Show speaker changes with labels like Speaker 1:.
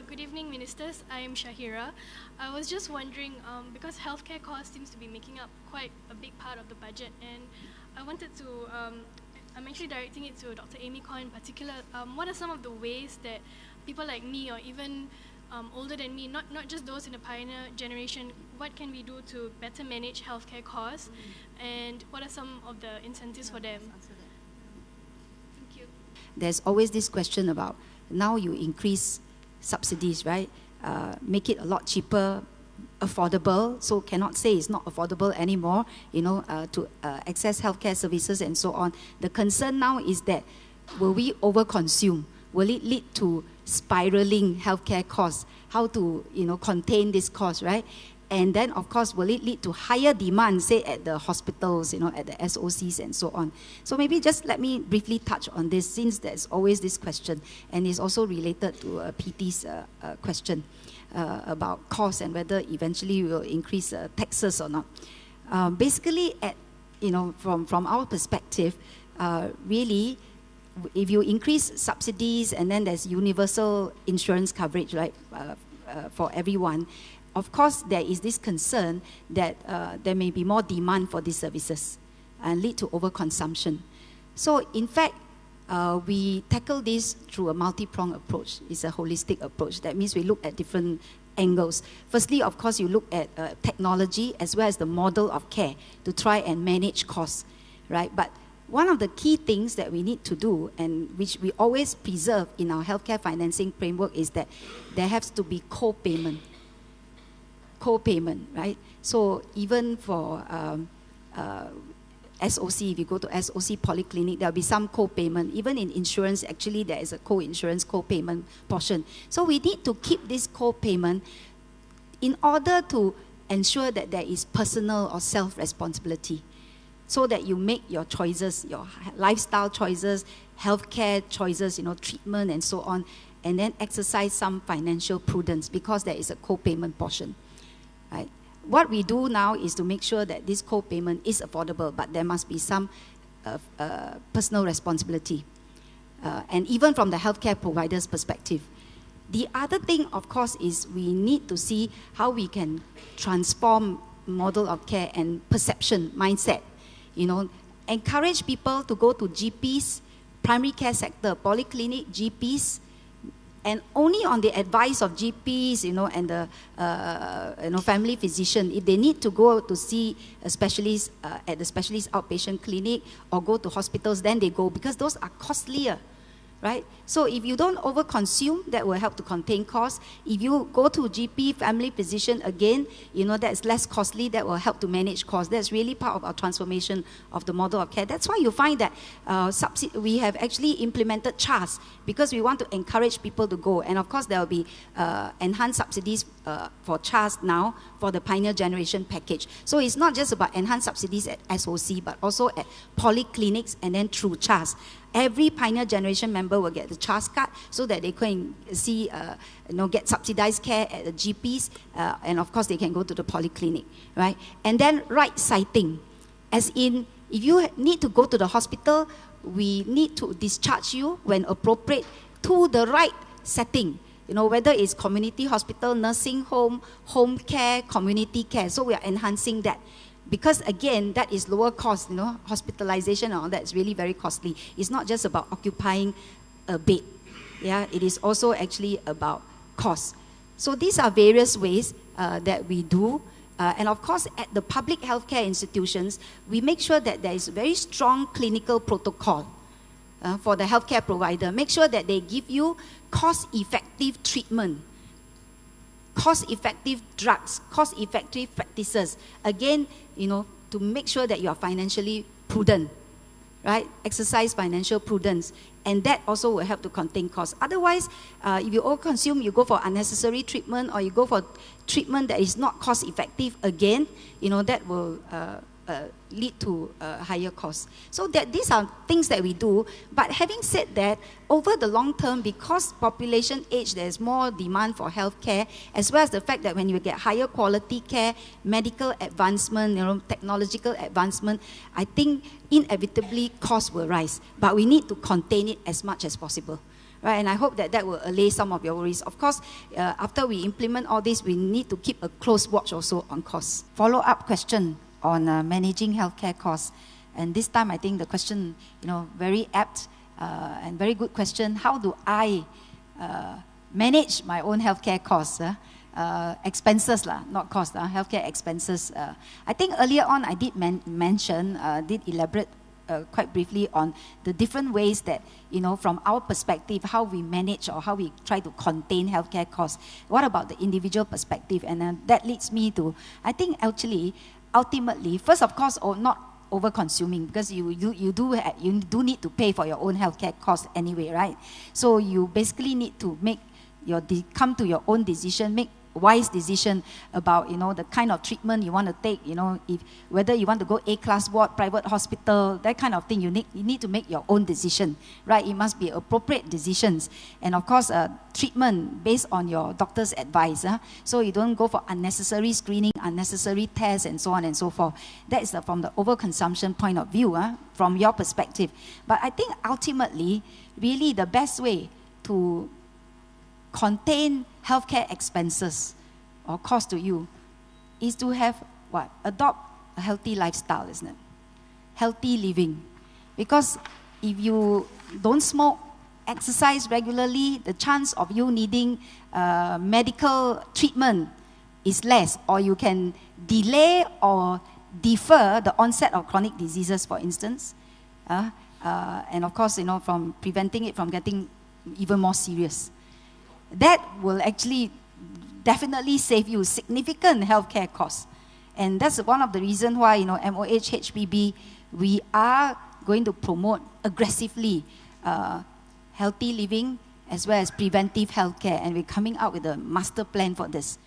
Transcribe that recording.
Speaker 1: Good evening, ministers. I am Shahira. I was just wondering, because healthcare costs seems to be making up quite a big part of the budget, and I wanted to, I'm actually directing it to Dr. Amy Khor in particular. What are some of the ways that people like me, or even older than me, not just those in the pioneer generation, what can we do to better manage healthcare costs, and what are some of the incentives for them? Thank you.
Speaker 2: There's always this question about, now you increase subsidies, right? Make it a lot cheaper, affordable, so cannot say it's not affordable anymore, you know, to access healthcare services and so on. The concern now is that, will we overconsume? Will it lead to spiraling healthcare costs? How to, you know, contain this cost, right? And then, of course, will it lead to higher demand, say, at the hospitals, you know, at the SOCs and so on? So maybe just let me briefly touch on this, since there's always this question, and it's also related to PT's question about cost and whether eventually we will increase taxes or not. Basically, you know, from our perspective, really, if you increase subsidies and then there's universal insurance coverage, right, for everyone, of course, there is this concern that there may be more demand for these services and lead to overconsumption. So, in fact, we tackle this through a multi-pronged approach. It's a holistic approach. That means we look at different angles. Firstly, of course, you look at technology as well as the model of care to try and manage costs, right? But one of the key things that we need to do, and which we always preserve in our healthcare financing framework, is that there has to be co-payment. Co-payment, right? So even for SOC, if you go to SOC polyclinic, there'll be some co-payment. Even in insurance, actually, there is a co-insurance, co-payment portion. So we need to keep this co-payment in order to ensure that there is personal or self-responsibility, so that you make your choices, your lifestyle choices, healthcare choices, you know, treatment and so on, and then exercise some financial prudence because there is a co-payment portion. Right. What we do now is to make sure that this co-payment is affordable, but there must be some personal responsibility, and even from the healthcare provider's perspective. The other thing, of course, is we need to see how we can transform model of care and perception, mindset. You know, encourage people to go to GPs, primary care sector, polyclinic, GPs, and only on the advice of GPs, you know, and the you know, family physician. If they need to go to see a specialist at the specialist outpatient clinic or go to hospitals, then they go, because those are costlier, right? So if you don't overconsume, that will help to contain costs. If you go to GP, family physician, again, you know, that's less costly, that will help to manage costs. That's really part of our transformation of the model of care. That's why you find that we have actually implemented CHAS, because we want to encourage people to go. And of course, there will be enhanced subsidies for CHAS now for the Pioneer Generation package. So it's not just about enhanced subsidies at SOC, but also at polyclinics and then through CHAS. Every Pioneer Generation member will get the CHAS card so that they can see, you know, get subsidized care at the GPs, and of course they can go to the polyclinic, right? And then right siting, as in, if you need to go to the hospital, we need to discharge you when appropriate to the right setting. You know, whether it's community hospital, nursing home, home care, community care. So we are enhancing that. Because again, that is lower cost, you know, hospitalization and all that is really very costly. It's not just about occupying a bed. Yeah, it is also actually about cost. So these are various ways that we do. And of course, at the public healthcare institutions, we make sure that there is very strong clinical protocol for the healthcare provider. Make sure that they give you cost-effective treatment, cost-effective drugs, cost-effective practices. Again, you know, to make sure that you are financially prudent, right? Exercise financial prudence. And that also will help to contain costs. Otherwise, if you overconsume, you go for unnecessary treatment, or you go for treatment that is not cost-effective, again, you know, that will lead to higher costs. So that these are things that we do. But having said that, over the long term, because population age, there's more demand for healthcare, as well as the fact that when you get higher quality care, medical advancement, you know, technological advancement, I think inevitably costs will rise. But we need to contain it as much as possible. right? And I hope that that will allay some of your worries. Of course, after we implement all this, we need to keep a close watch also on costs. Follow-up question on managing healthcare costs. And this time, I think the question, very apt and very good question. How do I manage my own healthcare costs? Expenses, not costs, healthcare expenses. I think earlier on I did did elaborate quite briefly on the different ways that, from our perspective, how we manage or how we try to contain healthcare costs. What about the individual perspective? And that leads me to, I think actually, ultimately, first of course, not over-consuming, because you do need to pay for your own healthcare costs anyway, right? So you basically need to come to your own decision, make wise decision about, the kind of treatment you want to take, whether you want to go A-class ward, private hospital, that kind of thing. You need to make your own decision, right? It must be appropriate decisions. And of course, treatment based on your doctor's advice. So you don't go for unnecessary screening, unnecessary tests, and so on and so forth. That is from the overconsumption point of view, from your perspective. But I think ultimately, really the best way to contain healthcare expenses or cost to you is to adopt a healthy lifestyle, isn't it? Healthy living. Because if you don't smoke, exercise regularly, the chance of you needing medical treatment is less, or you can delay or defer the onset of chronic diseases, for instance, and of course, from preventing it from getting even more serious. That will actually definitely save you significant healthcare costs. And that's one of the reasons why, MOH, HPB, we are going to promote aggressively healthy living as well as preventive healthcare. And we're coming out with a master plan for this.